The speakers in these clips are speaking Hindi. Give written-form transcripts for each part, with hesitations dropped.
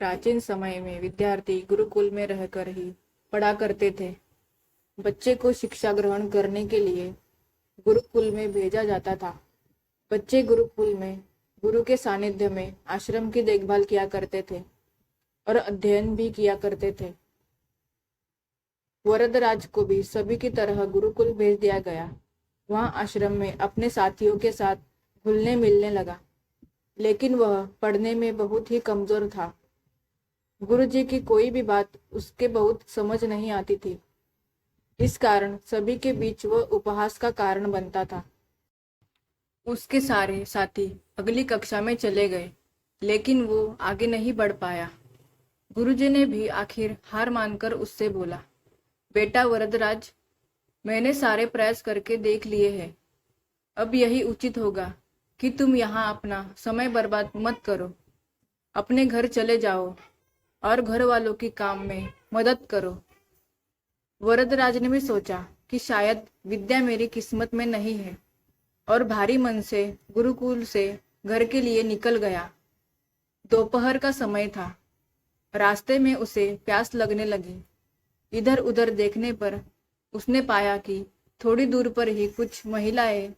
प्राचीन समय में विद्यार्थी गुरुकुल में रहकर ही पढ़ा करते थे। बच्चे को शिक्षा ग्रहण करने के लिए गुरुकुल में भेजा जाता था। बच्चे गुरुकुल में गुरु के सानिध्य में आश्रम की देखभाल किया करते थे और अध्ययन भी किया करते थे। वरदराज को भी सभी की तरह गुरुकुल भेज दिया गया। वहां आश्रम में अपने साथियों के साथ घुलने मिलने लगा, लेकिन वह पढ़ने में बहुत ही कमजोर था। गुरुजी की कोई भी बात उसके बहुत समझ नहीं आती थी। इस कारण सभी के बीच वह उपहास का कारण बनता था। उसके सारे साथी अगली कक्षा में चले गए, लेकिन वो आगे नहीं बढ़ पाया। गुरुजी ने भी आखिर हार मानकर उससे बोला, बेटा वरदराज, मैंने सारे प्रयास करके देख लिए हैं। अब यही उचित होगा कि तुम यहाँ अपना समय बर्बाद मत करो। अपने घर चले जाओ और घर वालों की काम में मदद करो। वरदराज ने भी सोचा कि शायद विद्या मेरी किस्मत में नहीं है, और भारी मन से गुरुकुल से घर के लिए निकल गया। दोपहर का समय था। रास्ते में उसे प्यास लगने लगी। इधर उधर देखने पर उसने पाया कि थोड़ी दूर पर ही कुछ महिलाएं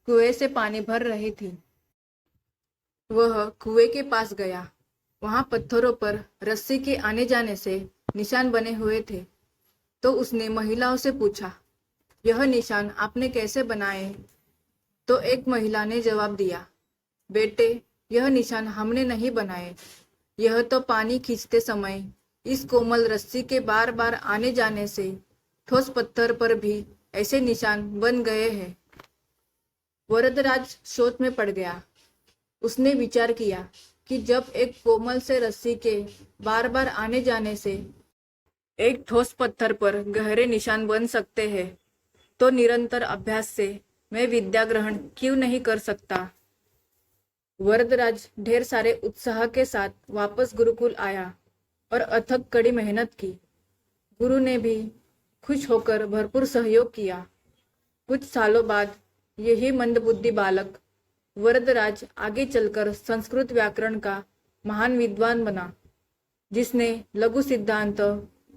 कुएं से पानी भर रही थी। वह कुएं के पास गया। वहां पत्थरों पर रस्सी के आने जाने से निशान बने हुए थे। तो उसने महिलाओं से पूछा, यह निशान आपने कैसे बनाए? तो एक महिला ने जवाब दिया, बेटे, यह निशान हमने नहीं बनाए। यह तो पानी खींचते समय इस कोमल रस्सी के बार बार आने जाने से ठोस पत्थर पर भी ऐसे निशान बन गए हैं। वरदराज सोच में पड़ गया। उसने विचार किया कि जब एक कोमल से रस्सी के बार बार आने जाने से एक ठोस पत्थर पर गहरे निशान बन सकते हैं, तो निरंतर अभ्यास से मैं विद्या ग्रहण क्यों नहीं कर सकता। वरदराज ढेर सारे उत्साह के साथ वापस गुरुकुल आया और अथक कड़ी मेहनत की। गुरु ने भी खुश होकर भरपूर सहयोग किया। कुछ सालों बाद यही मंदबुद्धि बालक वरदराज आगे चलकर संस्कृत व्याकरण का महान विद्वान बना, जिसने लघु सिद्धांत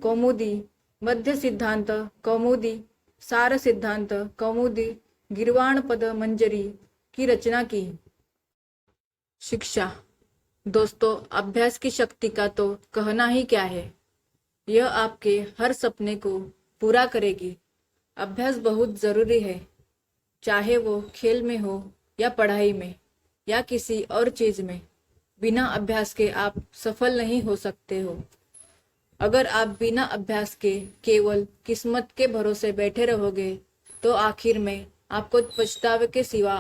कौमुदी, मध्य सिद्धांत कौमुदी, सार सिद्धांत कौमुदी, गिर्वाण पद मंजरी की रचना की। शिक्षा। दोस्तों, अभ्यास की शक्ति का तो कहना ही क्या है। यह आपके हर सपने को पूरा करेगी। अभ्यास बहुत जरूरी है, चाहे वो खेल में हो या पढ़ाई में या किसी और चीज में। बिना अभ्यास के आप सफल नहीं हो सकते हो। अगर आप बिना अभ्यास के केवल किस्मत के भरोसे बैठे रहोगे, तो आखिर में आपको पछतावे के सिवा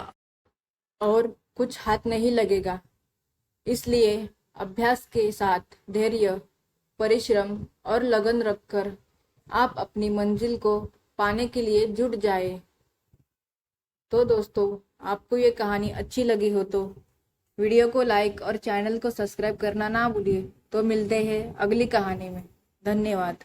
और कुछ हाथ नहीं लगेगा। इसलिए अभ्यास के साथ धैर्य, परिश्रम और लगन रखकर आप अपनी मंजिल को पाने के लिए जुट जाए। तो दोस्तों, आपको ये कहानी अच्छी लगी हो तो वीडियो को लाइक और चैनल को सब्सक्राइब करना ना भूलिए। तो मिलते हैं अगली कहानी में। धन्यवाद।